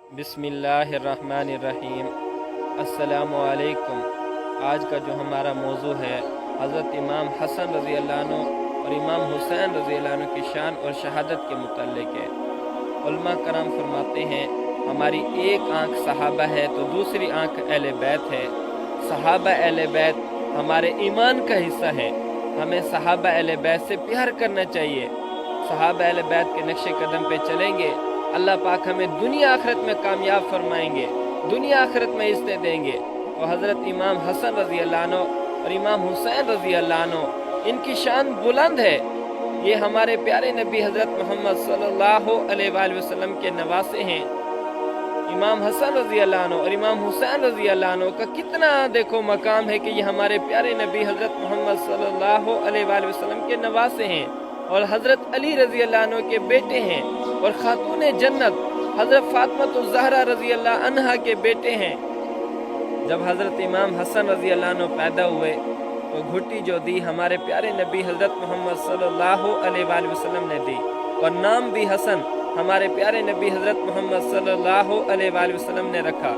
बिस्मिल्लाहिर्रहमानिर्रहीम। अस्सलामुअलैकुम। आज का जो हमारा मौजू है हज़रत इमाम हसन रज़ी अल्लाह अन्हु और इमाम हुसैन रज़ी अल्लाह अन्हु की शान और शहादत के मुतल्लिक़ है। उलमा कराम फरमाते हैं हमारी एक आँख सहाबा है तो दूसरी आँख अहले बैत है। सहाबा अहले बैत हमारे ईमान का हिस्सा है। हमें सहाबा अहले बैत से प्यार करना चाहिए। सहाबा अहले बैत के नक्शे कदम पे चलेंगे, अल्लाह पाक हमें दुनिया आखिरत में कामयाब फरमाएंगे, दुनिया आखिरत में इज़्ज़तें देंगे। और हज़रत इमाम हसन रज़ी अल्लाह अन्हु और इमाम हुसैन रज़ी अल्लाह अन्हु, इनकी शान बुलंद है। ये हमारे प्यारे नबी हज़रत मोहम्मद सल्लल्लाहु अलैहि वसल्लम के नवासे हैं। इमाम हसन रज़ी अल्लाह अन्हु और इमाम हुसैन रज़ी अल्लाह अन्हु का कितना देखो मकाम है कि ये हमारे प्यारे नबी हज़रत मोहम्मद सल्लल्लाहु अलैहि वसल्लम के नवासे हैं और हज़रत अली रज़ी अल्लाह अन्हु के बेटे हैं और खातून जन्नत हज़रत फातिमा ज़हरा रज़ी अल्लाह अन्हा के बेटे हैं। जब हज़रत इमाम हसन रज़ी अल्लाह अन्हु पैदा हुए तो घुट्टी जो दी हमारे प्यारे नबी हज़रत मोहम्मद सल्लल्लाहु अलैहि वसल्लम ने दी और नाम भी हसन हमारे प्यारे नबी हज़रत मोहम्मद सल्लल्लाहु अलैहि वसल्लम ने रखा।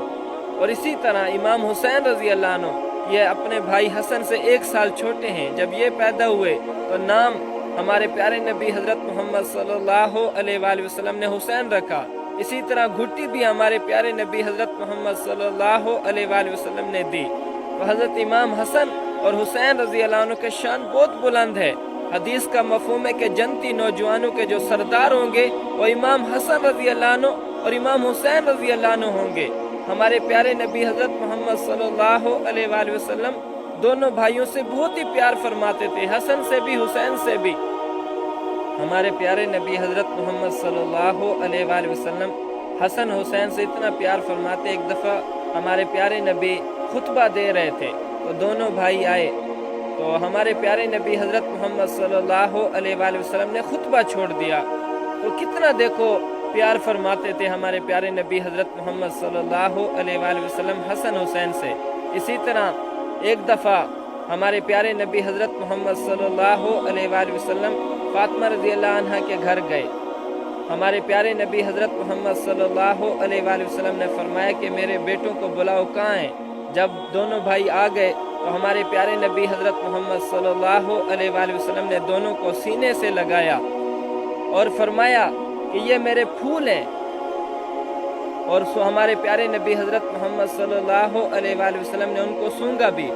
और इसी तरह इमाम हुसैन रज़ी अल्लाह अन्हु ये अपने भाई हसन से 1 साल छोटे हैं। जब ये पैदा हुए तो नाम हमारे प्यारे नबी हज़रत मोहम्मद सल्लल्लाहु अलैहि वसल्लम ने हुसैन रखा। इसी तरह घुट्टी भी हमारे प्यारे नबी हज़रत मोहम्मद सल्लल्लाहु अलैहि वसल्लम ने दी। तो हज़रत इमाम हसन और हुसैन रज़ी अल्लाह अन्हु के शान बहुत बुलंद है। हदीस का मफ़हूम है कि जन्नती नौजवानों के जो सरदार होंगे वो इमाम हसन रज़ी अल्लाह अन्हु और इमाम हुसैन रज़ी अल्लाह अन्हु होंगे। हमारे प्यारे नबी हज़रत मोहम्मद सल्लल्लाहु अलैहि वसल्लम दोनों भाइयों से बहुत ही प्यार फरमाते थे, हसन से भी हुसैन से भी। हमारे प्यारे नबी हज़रत मोहम्मद सल्लल्लाहु अलैहि वसल्लम हसन हुसैन से इतना प्यार फरमाते, एक दफ़ा हमारे प्यारे नबी खुतबा दे रहे थे तो दोनों भाई आए तो हमारे प्यारे नबी हज़रत मोहम्मद सल्लल्लाहु अलैहि वसल्लम ने खुतबा छोड़ दिया। तो कितना देखो प्यार फरमाते थे हमारे प्यारे नबी हज़रत मोहम्मद सल्लल्लाहु अलैहि वसल्लम हसन हुसैन से। इसी तरह एक दफ़ा हमारे प्यारे नबी हज़रत मोहम्मद सल्लल्लाहु अलैहि वसल्लम फातिमा रज़ी अल्लाह अन्हा के घर गए। हमारे प्यारे नबी हज़रत मोहम्मद सल्लल्लाहु अलैहि वसल्लम ने फरमाया कि मेरे बेटों को बुलाओ, कहाँ हैं। जब दोनों भाई आ गए तो हमारे प्यारे नबी हज़रत मोहम्मद सल्लल्लाहु अलैहि वसल्लम ने दोनों को सीने से लगाया और फरमाया कि ये मेरे फूल हैं। और हमारे प्यारे नबी हज़रत मोहम्मद सल्लल्लाहु अलैहि वसल्लम ने उनको सूंघा भी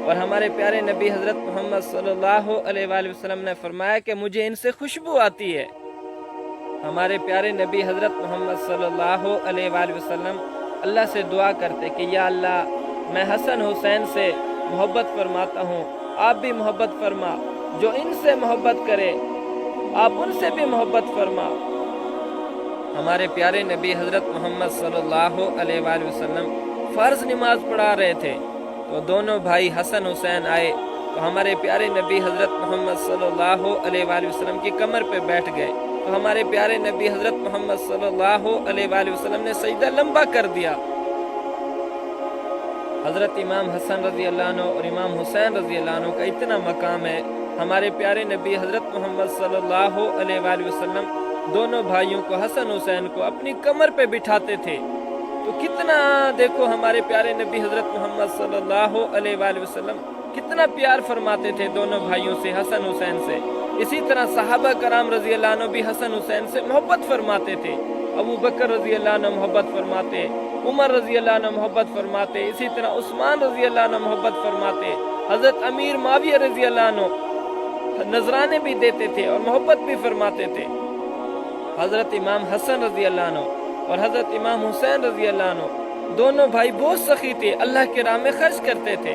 और हमारे प्यारे नबी हज़रत मोहम्मद सल्लल्लाहु अलैहि वसल्लम ने फरमाया कि मुझे इनसे खुशबू आती है। हमारे प्यारे नबी हज़रत मोहम्मद सल्लल्लाहु अलैहि वसल्लम अल्लाह से दुआ करते कि या अल्लाह, मैं हसन हुसैन से मोहब्बत फरमाता हूँ, आप भी मोहब्बत फरमा। जो इनसे मोहब्बत करे आप उनसे भी मोहब्बत फरमा। हमारे प्यारे नबी हज़रत मोहम्मद सल्लल्लाहु अलैहि वसल्लम फ़र्ज़ नमाज पढ़ा रहे थे तो दोनों भाई हसन हुसैन आए तो हमारे प्यारे नबी हज़रत मोहम्मद सल्लल्लाहु अलैहि वसल्लम की कमर पे बैठ गए। तो हमारे प्यारे नबी हज़रत मोहम्मद सल्लल्लाहु अलैहि वसल्लम ने सजदा लंबा कर दिया। हज़रत इमाम हसन रज़ी अल्लाह अन्हु और इमाम हुसैन रज़ी अल्लाह अन्हु का इतना मकाम है। हमारे प्यारे नबी हज़रत मोहम्मद सल्लल्लाहु अलैहि वसल्लम दोनों भाइयों को, हसन हुसैन को अपनी कमर पे बिठाते थे। तो कितना देखो हमारे प्यारे नबी हज़रत मोहम्मद सल्लल्लाहु अलैहि वसल्लम कितना प्यार फरमाते थे दोनों भाइयों से, हसन हुसैन से। इसी तरह सहाबा कराम रज़ी अल्लाह अन्हु भी हसन हुसैन से मोहब्बत फरमाते थे। अबू बकर रज़ी अल्लाह अन्हु मोहब्बत फरमाते, उमर रज़ी अल्लाह अन्हु मोहब्बत फरमाते, इसी तरह उस्मान रज़ी अल्लाह अन्हु मोहब्बत फरमाते। हज़रत अमीर माविया रज़ी अल्लाह अन्हु नजराने भी देते थे और मोहब्बत भी फरमाते थे। हज़रत इमाम हसन रज़ी अल्लाह अन्हु और हज़रत इमाम हुसैन रज़ी अल्लाह अन्हु दोनों भाई बहुत सखी थे, अल्लाह के राह में खर्च करते थे।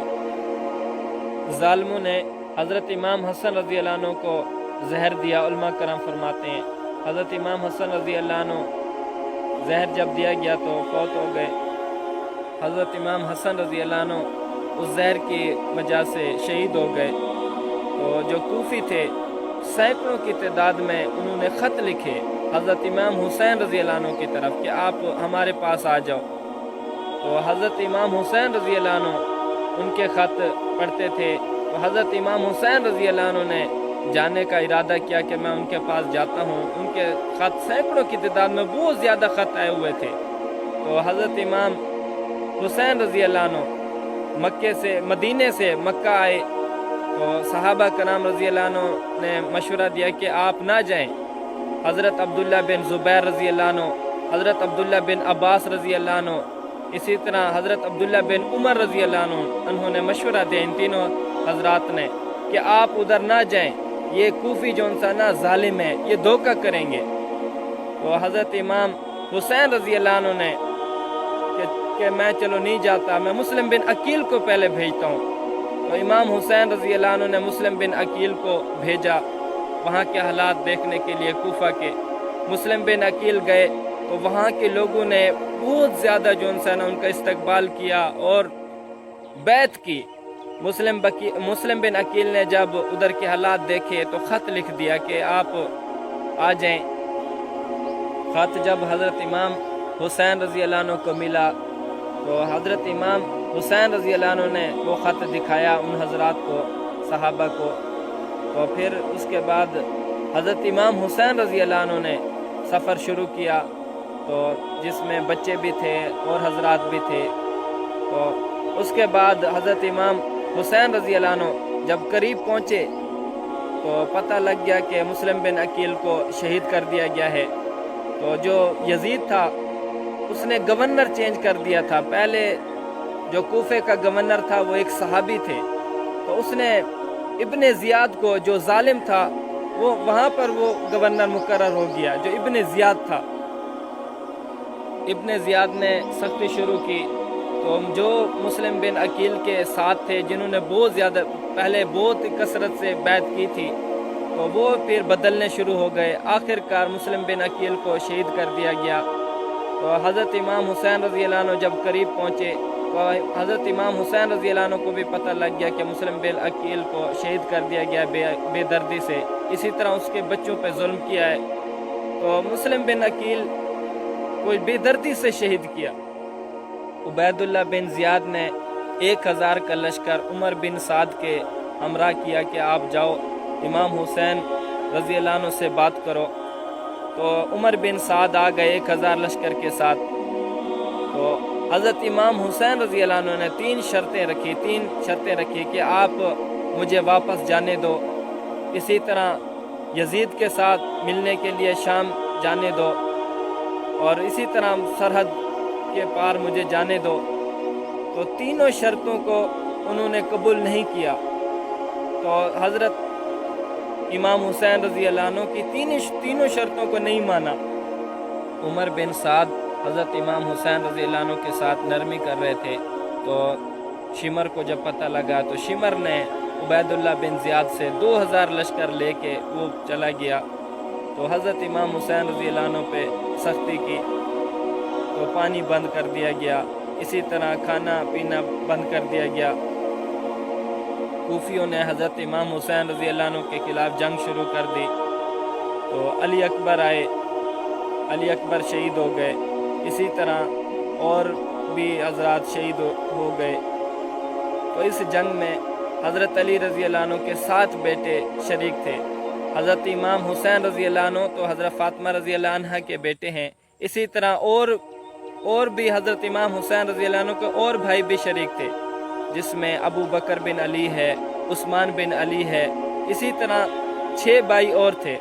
जालिमों ने हज़रत इमाम हसन रज़ी अल्लाह अन्हु को जहर दिया। उलमा करम फरमाते हैं हज़रत इमाम हसन रज़ी अल्लाह अन्हु जहर जब दिया गया तो फौत हो गए। हज़रत इमाम हसन रज़ी अल्लाह अन्हु उस जहर की वजह से शहीद हो गए। तो जो कूफी थे सैकड़ों की तादाद में उन्होंने ख़त लिखे हज़रत इमाम हुसैन रज़ी अल्लाह अन्हु की तरफ कि आप हमारे पास आ जाओ। तो हज़रत इमाम हुसैन रज़ी अल्लाह अन्हु उनके ख़त पढ़ते थे। तो हज़रत इमाम हुसैन रज़ी अल्लाह अन्हु ने जाने का इरादा किया कि मैं उनके पास जाता हूँ। उनके ख़त सैकड़ों की तादाद में बहुत ज़्यादा ख़त आए हुए थे। تو حضرت امام حسین رضی اللہ عنہ مدینے سے مکہ آئے تو صحابہ کرام رضی اللہ عنہ نے مشورہ دیا کہ آپ نہ جائیں۔ حضرت عبداللہ بن زبیر رضی اللہ عنہ، حضرت عبداللہ بن عباس رضی اللہ عنہ، اسی طرح حضرت عبداللہ بن عمر رضی اللہ عنہ انہوں نے مشورہ دیا ان تینوں حضرات نے کہ آپ ادھر نہ جائیں، یہ کوفی جو انسان ظالم ہے، یہ دھوکہ کریں گے۔ تو حضرت امام حسین رضی اللہ عنہ نے کہ میں چلو نہیں جاتا، میں مسلم بن عقیل کو پہلے بھیجتا ہوں۔ تو امام حسین رضی اللہ عنہ نے مسلم بن عقیل کو بھیجا وہاں کے حالات دیکھنے کے لیے کوفہ کے۔ مسلم بن عقیل گئے تو وہاں کے لوگوں نے بہت زیادہ جو انسان ان کا استقبال کیا اور بیعت کی۔ مسلم بن عقیل نے جب ادھر کے حالات دیکھے تو خط لکھ دیا کہ آپ آ جائیں۔ خط جب حضرت امام حسین رضی اللہ عنہ کو ملا تو حضرت امام حسین رضی اللہ عنہ نے وہ خط دکھایا ان حضرات کو، صحابہ کو۔ تو پھر اس کے بعد حضرت امام حسین رضی اللہ عنہ نے سفر شروع کیا، تو جس میں بچے بھی تھے اور حضرات بھی تھے۔ تو اس کے بعد حضرت امام حسین رضی اللہ عنہ جب قریب پہنچے تو پتہ لگ گیا کہ مسلم بن عقیل کو شہید کر دیا گیا ہے۔ تو جو یزید تھا اس نے گورنر چینج کر دیا تھا، پہلے جو کوفے کا گورنر تھا وہ ایک صحابی تھے، تو اس نے ابن زیاد کو جو ظالم تھا وہ وہاں پر وہ گورنر مقرر ہو گیا جو ابن زیاد تھا۔ ابن زیاد نے سختی شروع کی تو جو مسلم بن عقیل کے ساتھ تھے، جنہوں نے پہلے بہت کثرت سے بیعت کی تھی، تو وہ پھر بدلنے شروع ہو گئے۔ آخر کار مسلم بن عقیل کو شہید کر دیا گیا۔ تو حضرت امام حسین رضی اللہ عنہ جب قریب پہنچے تو حضرت امام حسین رضی اللہ عنہ کو بھی پتہ لگ گیا کہ مسلم بن عقیل کو شہید کر دیا گیا بے دردی سے، اسی طرح اس کے بچوں پہ ظلم کیا ہے۔ تو مسلم بن عقیل کو بے دردی سے شہید کیا۔ عبید اللہ بن زیاد نے 1000 کا لشکر عمر بن سعد کے ہمراہ کیا کہ آپ جاؤ امام حسین رضی اللہ عنہ سے بات کرو۔ تو عمر بن سعد آ گئے 1000 لشکر کے ساتھ۔ تو حضرت امام حسین رضی اللہ عنہ نے 3 شرطیں رکھی کہ آپ مجھے واپس جانے دو، اسی طرح یزید کے ساتھ ملنے کے لیے شام جانے دو، اور اسی طرح سرحد کے پار مجھے جانے دو۔ تو تینوں شرطوں کو انہوں نے قبول نہیں کیا۔ تو حضرت امام حسین رضی اللہ عنہ کی تینوں شرطوں کو نہیں مانا۔ عمر بن سعد حضرت امام حسین رضی اللہ عنہ کے ساتھ نرمی کر رہے تھے، تو شمر کو جب پتہ لگا تو شمر نے عبید اللہ بن زیاد سے 2000 لشکر لے کے وہ چلا گیا۔ تو حضرت امام حسین رضی اللہ عنہ پہ سختی کی، تو پانی بند کر دیا گیا، اسی طرح کھانا پینا بند کر دیا گیا۔ کوفیوں نے حضرت امام حسین رضی اللہ عنہ کے خلاف جنگ شروع کر دی۔ تو علی اکبر آئے، علی اکبر شہید ہو گئے، اسی طرح اور بھی حضرات شہید ہو گئے۔ تو اس جنگ میں حضرت علی رضی اللہ عنہ کے 7 بیٹے شریک تھے۔ حضرت امام حسین رضی اللہ عنہ تو حضرت فاطمہ رضی اللہ عنہ کے بیٹے ہیں، اسی طرح اور بھی حضرت امام حسین رضی اللہ عنہ کے اور بھائی بھی شریک تھے، جس میں ابو بکر بن علی ہے، عثمان بن علی ہے، اسی طرح 6 بھائی اور تھے۔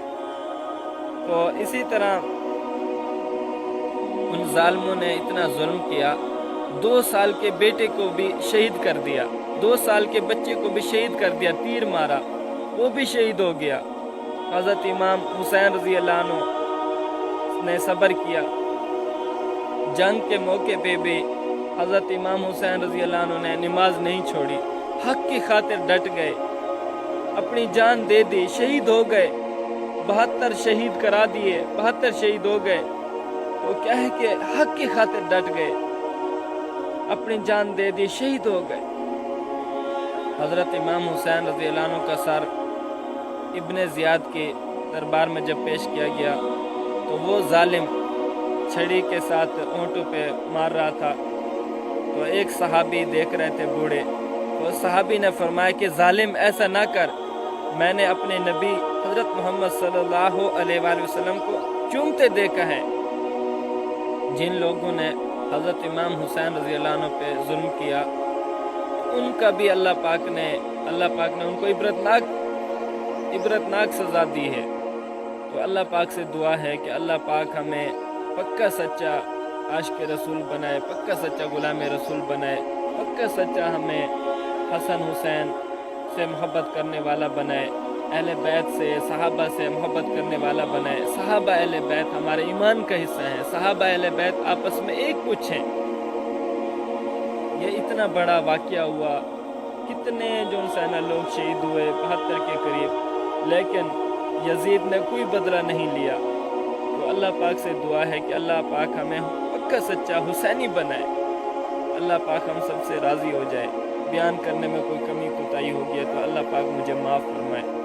تو اسی طرح ان ظالموں نے اتنا ظلم کیا، 2 سال کے بیٹے کو بھی شہید کر دیا، 2 سال کے بچے کو بھی شہید کر دیا، تیر مارا، وہ بھی شہید ہو گیا۔ حضرت امام حسین رضی اللہ عنہ نے صبر کیا۔ جنگ کے موقع پہ بھی حضرت امام حسین رضی اللہ عنہ نے نماز نہیں چھوڑی، حق کی خاطر ڈٹ گئے، اپنی جان دے دی، شہید ہو گئے، 72 شہید کرا دیے، 72 شہید ہو گئے۔ وہ کیا ہے کہ حق کی خاطر ڈٹ گئے، اپنی جان دے دی، شہید ہو گئے۔ حضرت امام حسین رضی اللہ عنہ کا سر ابن زیاد کے دربار میں جب پیش کیا گیا تو وہ ظالم چھڑی کے ساتھ اونٹوں پہ مار رہا تھا۔ تو ایک صحابی دیکھ رہے تھے بوڑھے، تو صحابی نے فرمایا کہ ظالم ایسا نہ کر، میں نے اپنے نبی حضرت محمد صلی اللہ علیہ وآلہ وسلم کو چومتے دیکھا ہے۔ جن لوگوں نے حضرت امام حسین رضی اللہ عنہ پہ ظلم کیا، ان کا بھی اللہ پاک نے ان کو عبرتناک سزا دی ہے۔ تو اللہ پاک سے دعا ہے کہ اللہ پاک ہمیں پکا سچا عاشق رسول بنائے، پکا سچا غلام رسول بنائے، پکا سچا ہمیں حسن حسین سے محبت کرنے والا بنائے، اہل بیت سے، صحابہ سے محبت کرنے والا بنائے۔ صحابہ اہل بیت ہمارے ایمان کا حصہ ہیں، صحابہ اہل بیت آپس میں ایک کچھ ہیں۔ یہ اتنا بڑا واقعہ ہوا، کتنے جو انسانہ لوگ شہید ہوئے، 72 کے قریب، لیکن یزید نے کوئی بدلہ نہیں لیا۔ تو اللہ پاک سے دعا ہے کہ اللہ پاک ہمیں پکا سچا حسینی بنائے، اللہ پاک ہم سب سے راضی ہو جائے۔ بیان کرنے میں کوئی کمی کوتاہی ہوگی ہے تو اللہ پاک مجھے معاف فرمائے۔